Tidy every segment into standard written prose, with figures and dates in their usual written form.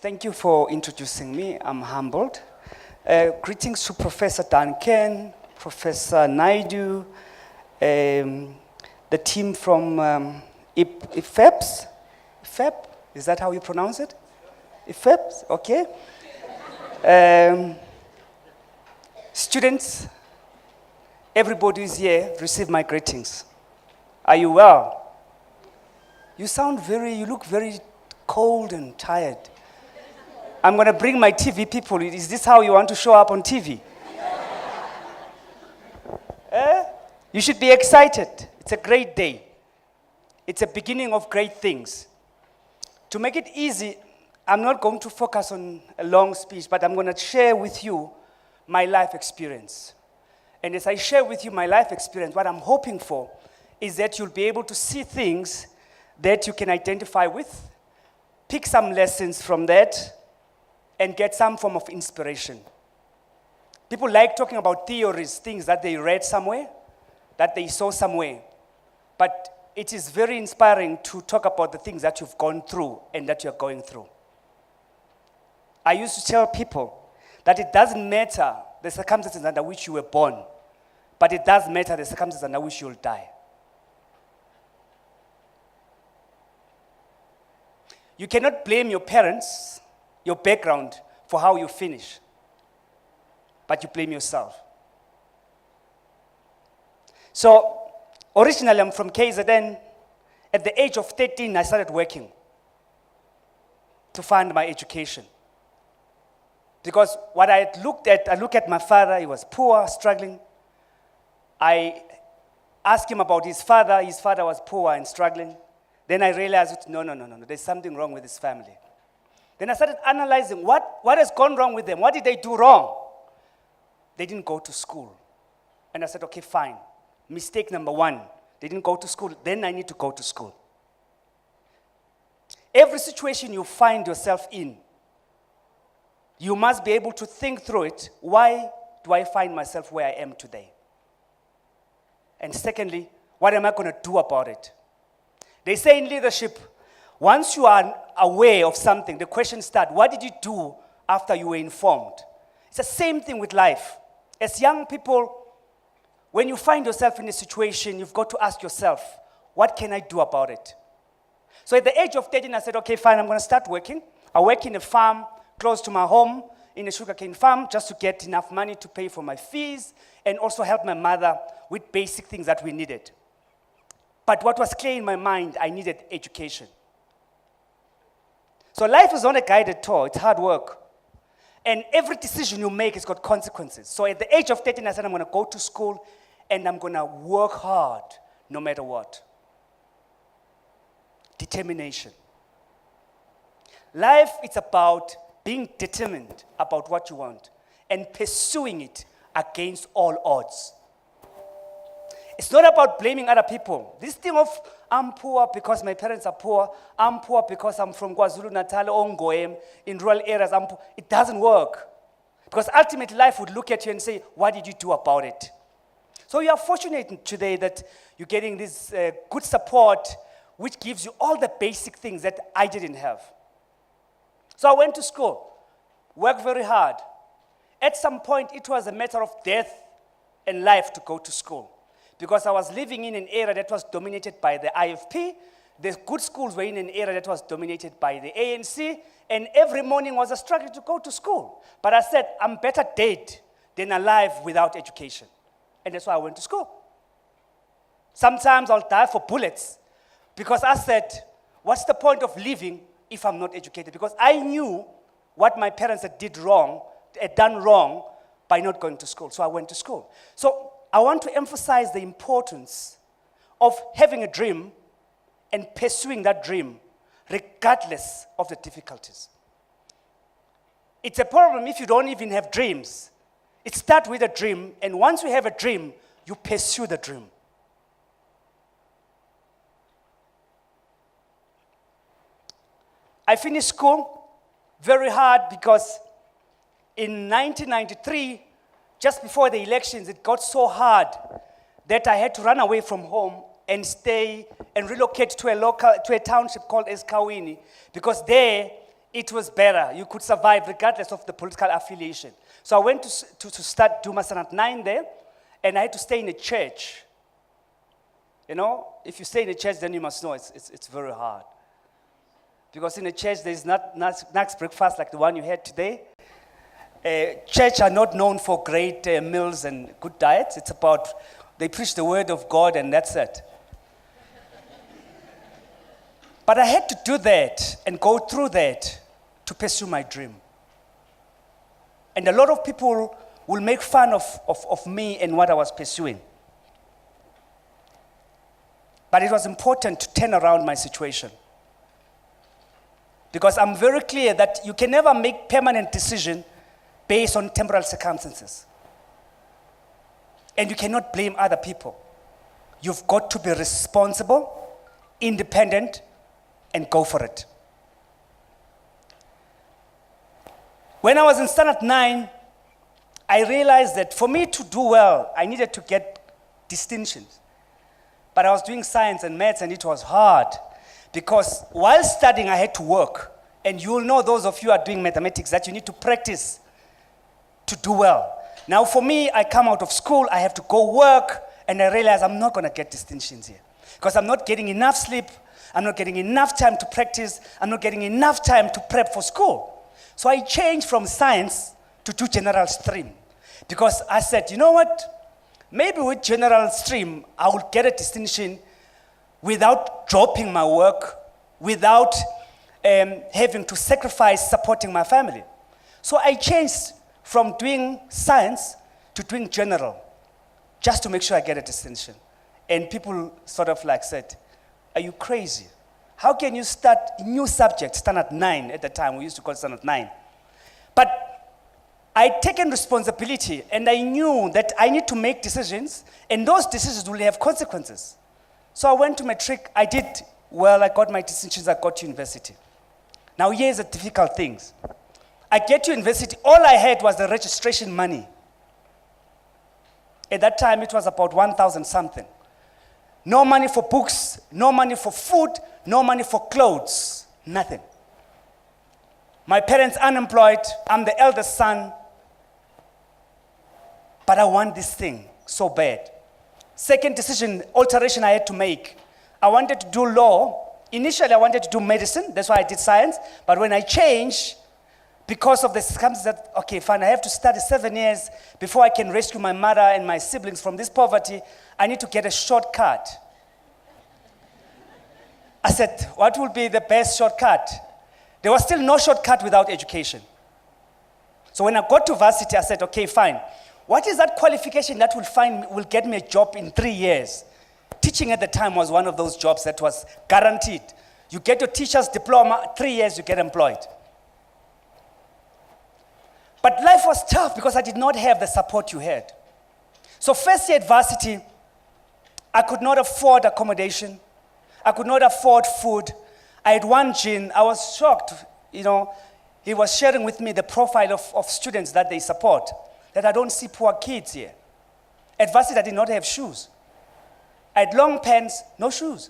Thank you for introducing me. I'm humbled. Greetings to Professor Duncan, Professor Naidu, the team from ISFAP. ISFAP? Is that how you pronounce it? ISFAP? Okay. Students, everybody who's here, receive my greetings. Are you well? You look very cold and tired. I'm going to bring my TV people. Is this how you want to show up on TV? You should be excited. It's a great day. It's a beginning of great things. To make it easy, I'm not going to focus on a long speech, but I'm going to share with you my life experience. And as I share with you my life experience, what I'm hoping for is that you'll be able to see things that you can identify with, pick some lessons from that, and get some form of inspiration. People like talking about theories, things that they read somewhere, that they saw somewhere. But it is very inspiring to talk about the things that you've gone through and that you're going through. I used to tell people that it doesn't matter the circumstances under which you were born, but it does matter the circumstances under which you'll die. You cannot blame your parents, your background, for how you finish, but you blame yourself. So, originally I'm from KZN. At the age of 13, I started working to fund my education. Because what I looked at my father, he was poor, struggling. I asked him about his father was poor and struggling. Then I realized, no, there's something wrong with his family. Then I started analyzing what has gone wrong with them. What did they do wrong? They didn't go to school. And I said, okay, fine. Mistake number one, they didn't go to school. Then I need to go to school. Every situation you find yourself in, you must be able to think through it. Why do I find myself where I am today? And secondly, what am I going to do about it? They say in leadership, once you are aware of something, the question starts, what did you do after you were informed? It's the same thing with life. As young people, when you find yourself in a situation, you've got to ask yourself, what can I do about it? So at the age of 13, I said, okay, fine, I'm going to start working. I work in a farm close to my home, in a sugarcane farm, just to get enough money to pay for my fees and also help my mother with basic things that we needed. But what was clear in my mind, I needed education. So life is not a guided tour, it's hard work. And every decision you make has got consequences. So at the age of 13, I said, I'm going to go to school and I'm going to work hard no matter what. Determination. Life, it's about being determined about what you want and pursuing it against all odds. It's not about blaming other people. This thing of, I'm poor because my parents are poor, I'm poor because I'm from KwaZulu-Natal or Ngoem, in rural areas, I'm poor. It doesn't work. Because ultimately life would look at you and say, what did you do about it? So you are fortunate today that you're getting this good support which gives you all the basic things that I didn't have. So I went to school, worked very hard. At some point, it was a matter of death and life to go to school. Because I was living in an area that was dominated by the IFP. The good schools were in an area that was dominated by the ANC. And every morning was a struggle to go to school. But I said, I'm better dead than alive without education. And that's why I went to school. Sometimes I'll die for bullets. Because I said, what's the point of living if I'm not educated? Because I knew what my parents had done wrong by not going to school. So I went to school. So I want to emphasize the importance of having a dream and pursuing that dream regardless of the difficulties. It's a problem if you don't even have dreams. It starts with a dream, and once you have a dream, you pursue the dream. I finished school very hard because in 1993, just before the elections, it got so hard that I had to run away from home and stay and relocate to a township called Eskawini, because there it was better. You could survive regardless of the political affiliation. So I went to start Duma Sanat 9 there, and I had to stay in a church. You know, if you stay in a church, then you must know it's very hard. Because in a church, there's not snacks breakfast like the one you had today. Church are not known for great meals and good diets. It's about, they preach the word of God and that's it. But I had to do that and go through that to pursue my dream. And a lot of people will make fun of me and what I was pursuing. But it was important to turn around my situation. Because I'm very clear that you can never make permanent decision based on temporal circumstances. And you cannot blame other people. You've got to be responsible, independent, and go for it. When I was in Standard 9, I realized that for me to do well, I needed to get distinctions. But I was doing science and maths, and it was hard. Because while studying, I had to work. And you'll know, those of you who are doing mathematics, that you need to practice to do well. Now for me, I come out of school, I have to go work, and I realize I'm not going to get distinctions here. Because I'm not getting enough sleep, I'm not getting enough time to practice, I'm not getting enough time to prep for school. So I changed from science to do general stream. Because I said, you know what? Maybe with general stream, I will get a distinction without dropping my work, without having to sacrifice supporting my family. So I changed from doing science to doing general, just to make sure I get a distinction. And people sort of like said, are you crazy? How can you start a new subject, Standard 9 at the time, we used to call it Standard 9. But I'd taken responsibility and I knew that I need to make decisions and those decisions will have consequences. So I went to matric, I did well, I got my distinctions, I got to university. Now here's the difficult things. I get to university, all I had was the registration money. At that time it was about 1,000 something. No money for books, no money for food, no money for clothes, nothing. My parents unemployed, I'm the eldest son, but I want this thing so bad. Second decision, alteration I had to make. I wanted to do law. Initially I wanted to do medicine, that's why I did science, but when I changed, because of the circumstances that, okay, fine, I have to study 7 years before I can rescue my mother and my siblings from this poverty, I need to get a shortcut. I said, what will be the best shortcut? There was still no shortcut without education. So when I got to varsity, I said, okay, fine. What is that qualification that will get me a job in 3 years? Teaching at the time was one of those jobs that was guaranteed. You get your teacher's diploma, 3 years you get employed. But life was tough because I did not have the support you had. So first year at varsity, I could not afford accommodation. I could not afford food. I had one gin. I was shocked. You know, he was sharing with me the profile of students that they support, that I don't see poor kids here. At varsity, I did not have shoes. I had long pants, no shoes.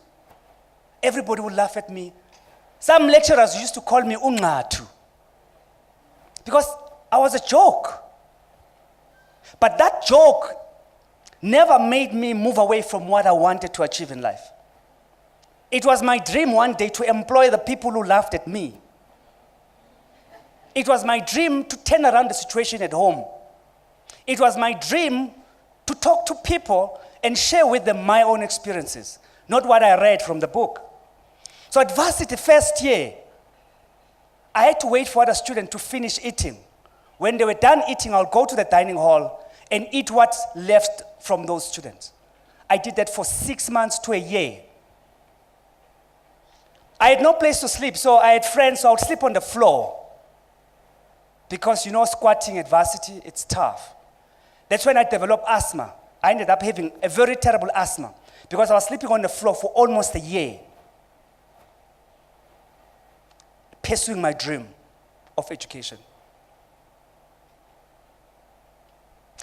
Everybody would laugh at me. Some lecturers used to call me Ungatu because I was a joke. But that joke never made me move away from what I wanted to achieve in life. It was my dream one day to employ the people who laughed at me. It was my dream to turn around the situation at home. It was my dream to talk to people and share with them my own experiences, not what I read from the book. So at varsity first year, I had to wait for other students to finish eating. When they were done eating, I'll go to the dining hall and eat what's left from those students. I did that for 6 months to a year. I had no place to sleep, so I had friends, so I would sleep on the floor. Because you know, squatting at varsity, it's tough. That's when I developed asthma. I ended up having a very terrible asthma because I was sleeping on the floor for almost a year, pursuing my dream of education.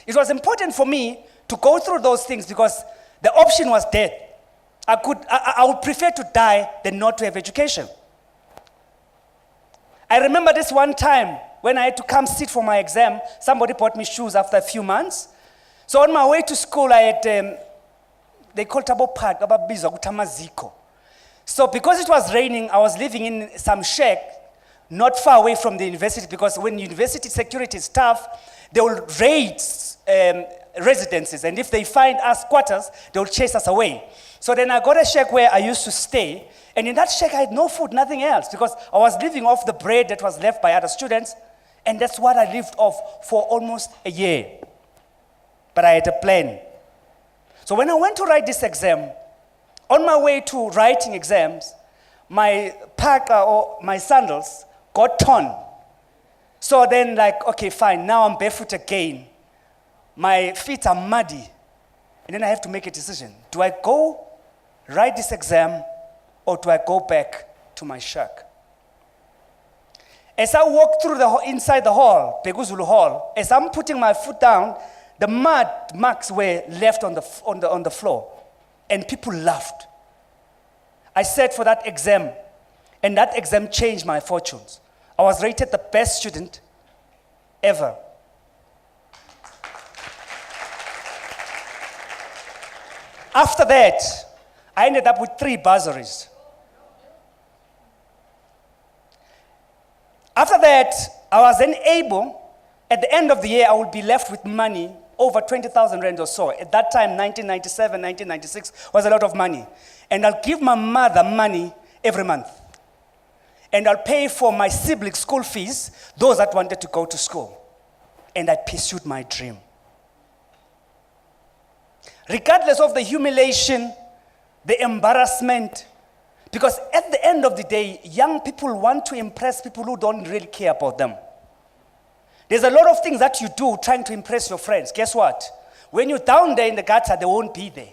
It was important for me to go through those things because the option was death. I would prefer to die than not to have education. I remember this one time when I had to come sit for my exam. Somebody bought me shoes after a few months. So on my way to school, I had, they called Tabo Park, Ababizwa Kutamaziko. So because it was raining, I was living in some shack not far away from the university, because when university security is tough, they will raid residences, and if they find us quarters, they will chase us away. So then I got a shack where I used to stay, and in that shack I had no food, nothing else, because I was living off the bread that was left by other students, and that's what I lived off for almost a year. But I had a plan. So when I went to write this exam, on my way to writing exams, my parka or my sandals got torn. So then like, okay, fine, now I'm barefoot again. My feet are muddy. And then I have to make a decision. Do I go write this exam, or do I go back to my shack? As I walk through inside the hall, Peguzulu Hall, as I'm putting my foot down, the mud marks were left on the floor, and people laughed. I sat for that exam, and that exam changed my fortunes. I was rated the best student ever. After that, I ended up with 3 bursaries. After that, I was then able, at the end of the year, I would be left with money, over 20,000 rand or so. At that time, 1997, 1996, was a lot of money. And I'll give my mother money every month. And I'll pay for my siblings' school fees, those that wanted to go to school. And I pursued my dream. Regardless of the humiliation, the embarrassment, because at the end of the day, young people want to impress people who don't really care about them. There's a lot of things that you do trying to impress your friends. Guess what? When you're down there in the gutter, they won't be there.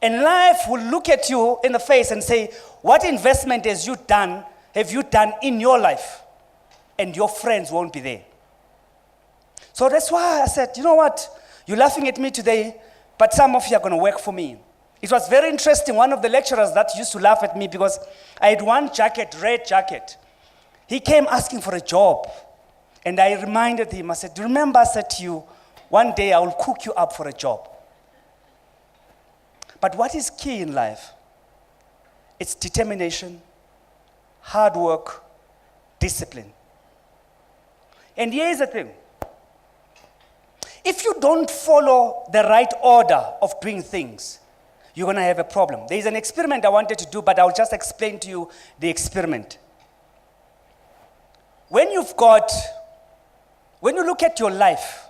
And life will look at you in the face and say, what investment have you done in your life? And your friends won't be there. So that's why I said, you know what? You're laughing at me today, but some of you are going to work for me. It was very interesting. One of the lecturers that used to laugh at me because I had one jacket, red jacket. He came asking for a job. And I reminded him, I said, remember I said to you, one day I will cook you up for a job. But what is key in life? It's determination, hard work, discipline. And here's the thing. If you don't follow the right order of doing things, you're going to have a problem. There's an experiment I wanted to do, but I'll just explain to you the experiment. When you look at your life,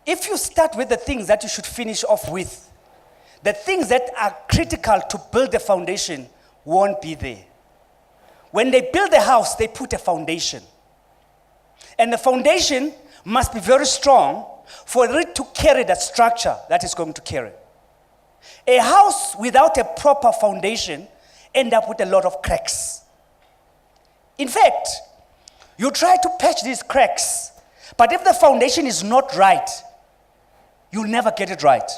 if you start with the things that you should finish off with, the things that are critical to build a foundation won't be there. When they build a house, they put a foundation. And the foundation must be very strong for it to carry the structure that is going to carry. A house without a proper foundation ends up with a lot of cracks. In fact, you try to patch these cracks, but if the foundation is not right, you'll never get it right.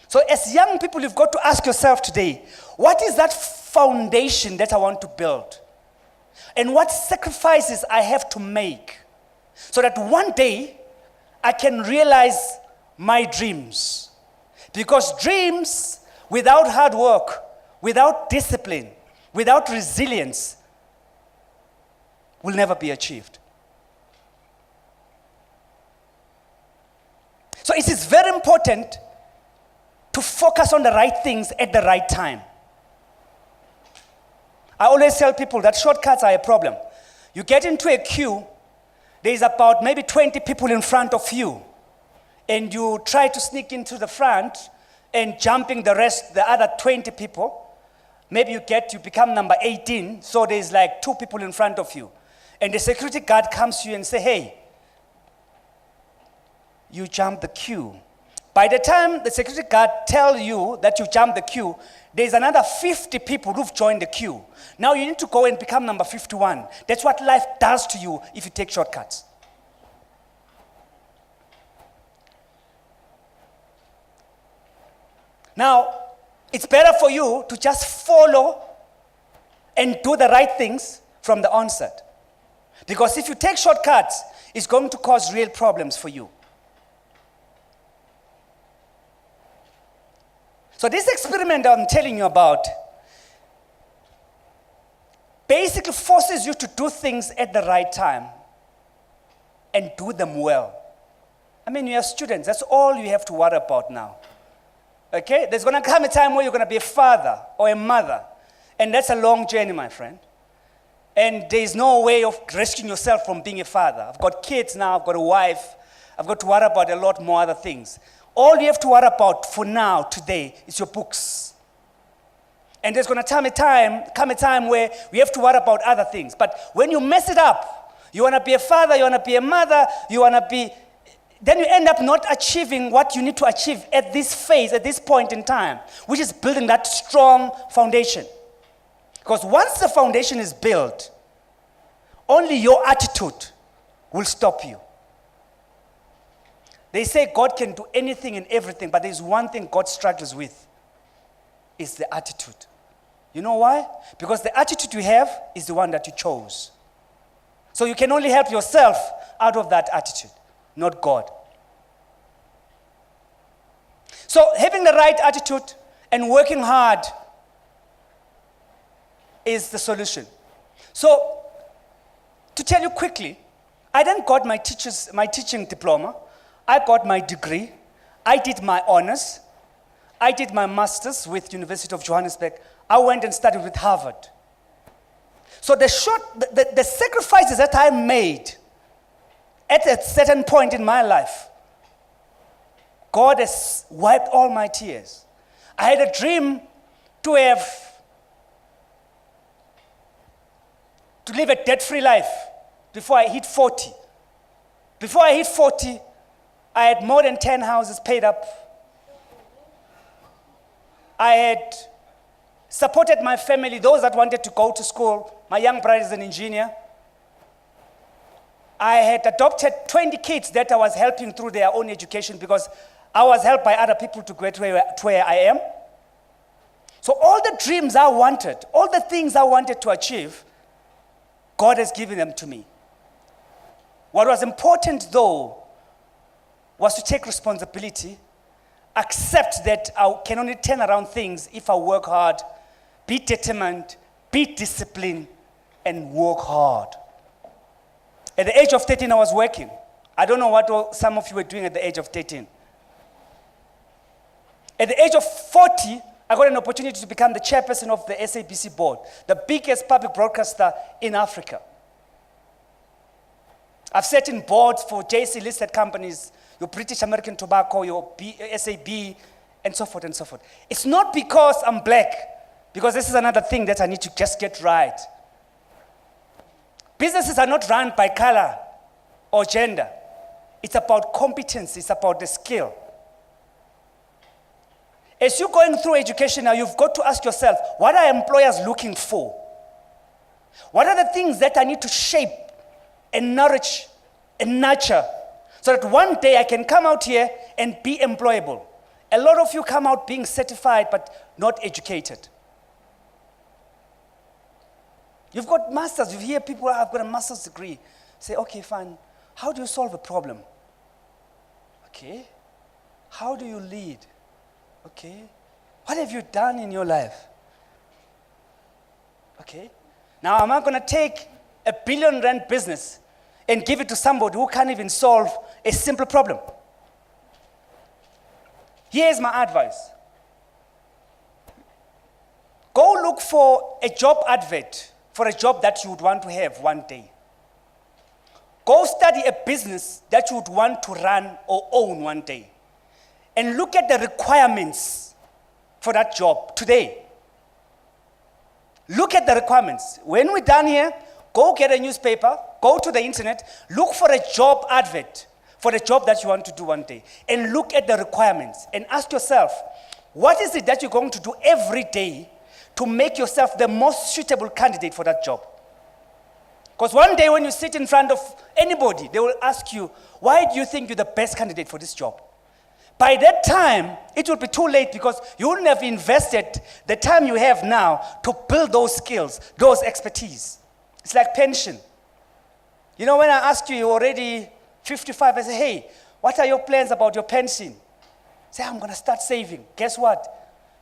So as young people, you've got to ask yourself today, what is that foundation that I want to build? And what sacrifices I have to make so that one day I can realize my dreams? Because dreams without hard work, without discipline, without resilience, will never be achieved. So it is very important to focus on the right things at the right time. I always tell people that shortcuts are a problem. You get into a queue, there's about maybe 20 people in front of you, and you try to sneak into the front and jumping the other 20 people. Maybe you become number 18, so there's like 2 people in front of you. And the security guard comes to you and say, hey, you jumped the queue. By the time the security guard tells you that you jumped the queue, there's another 50 people who've joined the queue. Now you need to go and become number 51. That's what life does to you if you take shortcuts. Now, it's better for you to just follow and do the right things from the onset. Because if you take shortcuts, it's going to cause real problems for you. So this experiment I'm telling you about basically forces you to do things at the right time and do them well. I mean, you are students. That's all you have to worry about now. Okay? There's going to come a time where you're going to be a father or a mother. And that's a long journey, my friend. And there's no way of rescuing yourself from being a father. I've got kids now. I've got a wife. I've got to worry about a lot more other things. All you have to worry about for now, today, is your books. And there's going to come a time where we have to worry about other things. But when you mess it up, you want to be a father, you want to be a mother, you want to be... Then you end up not achieving what you need to achieve at this phase, at this point in time, which is building that strong foundation. Because once the foundation is built, only your attitude will stop you. They say God can do anything and everything, but there's one thing God struggles with, is the attitude. You know why? Because the attitude you have is the one that you chose. So you can only help yourself out of that attitude, not God. So having the right attitude and working hard is the solution. So to tell you quickly, I then got my teaching diploma. I got my degree. I did my honors. I did my master's with University of Johannesburg. I went and studied with Harvard. So the sacrifices that I made at a certain point in my life, God has wiped all my tears. I had a dream to live a debt-free life before I hit 40. Before I hit 40, I had more than 10 houses paid up. I had supported my family, those that wanted to go to school. My young brother is an engineer. I had adopted 20 kids that I was helping through their own education because I was helped by other people to get to where I am. So all the dreams I wanted, all the things I wanted to achieve, God has given them to me. What was important, though, was to take responsibility, accept that I can only turn around things if I work hard, be determined, be disciplined, and work hard. At the age of 13, I was working. I don't know what some of you were doing at the age of 13. At the age of 40, I got an opportunity to become the chairperson of the SABC board, the biggest public broadcaster in Africa. I've sat in boards for JSE-listed companies, your British American Tobacco, your SAB, and so forth and so forth. It's not because I'm black, because this is another thing that I need to just get right. Businesses are not run by color or gender. It's about competence, it's about the skill. As you're going through education now, you've got to ask yourself, what are employers looking for? What are the things that I need to shape and nourish and nurture so that one day I can come out here and be employable? A lot of you come out being certified but not educated. You've got masters. You hear people, I've got a master's degree. Say, okay, fine. How do you solve a problem? Okay. How do you lead? Okay. What have you done in your life? Okay. Now, am I going to take a R1 billion business and give it to somebody who can't even solve a simple problem? Here's my advice. Go look for a job advert for a job that you would want to have one day. Go study a business that you would want to run or own one day. And look at the requirements for that job today. Look at the requirements. When we're done here, go get a newspaper, go to the internet, look for a job advert for the job that you want to do one day. And look at the requirements and ask yourself, what is it that you're going to do every day to make yourself the most suitable candidate for that job? Because one day when you sit in front of anybody, they will ask you, why do you think you're the best candidate for this job? By that time, it will be too late because you wouldn't have invested the time you have now to build those skills, those expertise. It's like pension. You know, when I ask you, you're already 55, I say, hey, what are your plans about your pension? Say, I'm going to start saving. Guess what?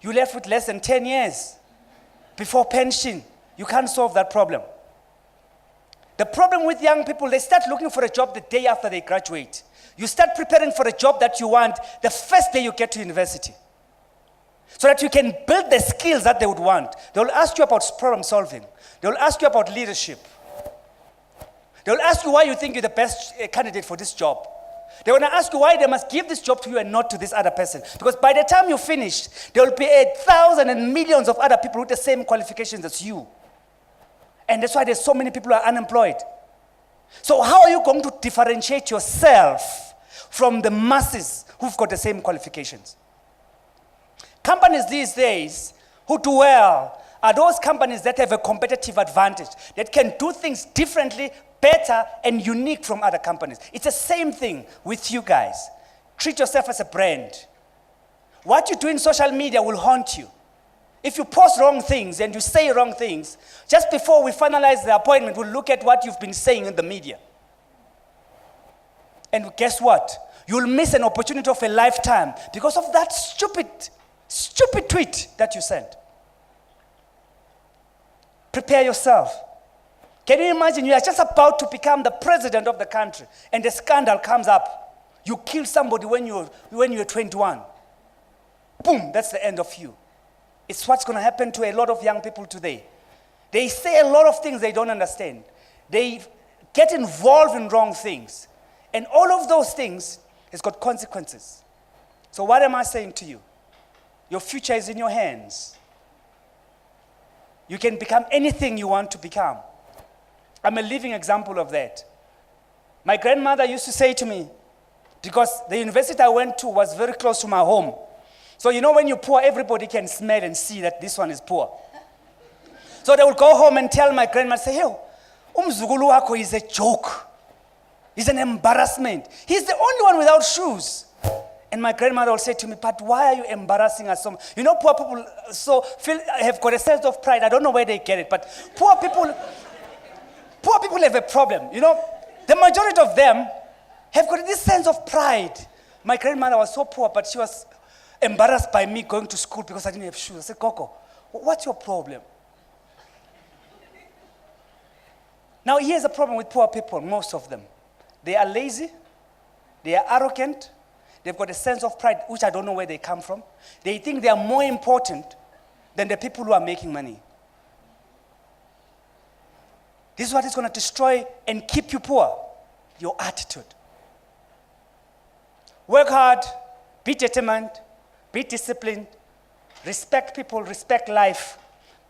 You left with less than 10 years before pension. You can't solve that problem. The problem with young people, they start looking for a job the day after they graduate. You start preparing for a job that you want the first day you get to university, so that you can build the skills that they would want. They'll ask you about problem solving. They'll ask you about leadership. They'll ask you why you think you're the best candidate for this job. They want to ask you why they must give this job to you and not to this other person. Because by the time you finish, there will be 1,000 and millions of other people with the same qualifications as you. And that's why there's so many people who are unemployed. So how are you going to differentiate yourself from the masses who've got the same qualifications? Companies these days who do well are those companies that have a competitive advantage, that can do things differently, better, and unique from other companies. It's the same thing with you guys. Treat yourself as a brand. What you do in social media will haunt you. If you post wrong things and you say wrong things, just before we finalize the appointment, we'll look at what you've been saying in the media. And guess what? You'll miss an opportunity of a lifetime because of that stupid tweet that you sent. Prepare yourself. Can you imagine you are just about to become the president of the country and the scandal comes up. You kill somebody when you're 21. Boom, that's the end of you. It's what's going to happen to a lot of young people today. They say a lot of things they don't understand. They get involved in wrong things. And all of those things has got consequences. So what am I saying to you? Your future is in your hands. You can become anything you want to become. I'm a living example of that. My grandmother used to say to me, because the university I went to was very close to my home. So you know when you're poor, everybody can smell and see that this one is poor. So they would go home and tell my grandma, say, yo, umzukulu wako is a joke. He's an embarrassment. He's the only one without shoes. And my grandmother will say to me, but why are you embarrassing us so much? You know, poor people have got a sense of pride. I don't know where they get it, but poor people have a problem. You know, the majority of them have got this sense of pride. My grandmother was so poor, but she was embarrassed by me going to school because I didn't have shoes. I said, Coco, what's your problem? Now, here's a problem with poor people, most of them. They are lazy, they are arrogant, they've got a sense of pride, which I don't know where they come from. They think they are more important than the people who are making money. This is what is going to destroy and keep you poor, your attitude. Work hard, be determined, be disciplined, respect people, respect life,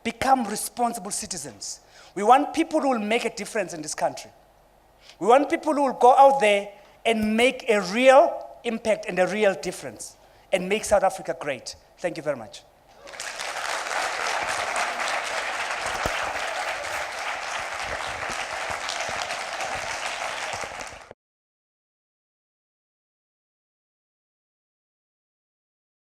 become responsible citizens. We want people who will make a difference in this country. We want people who will go out there and make a real impact and a real difference and make South Africa great. Thank you very much.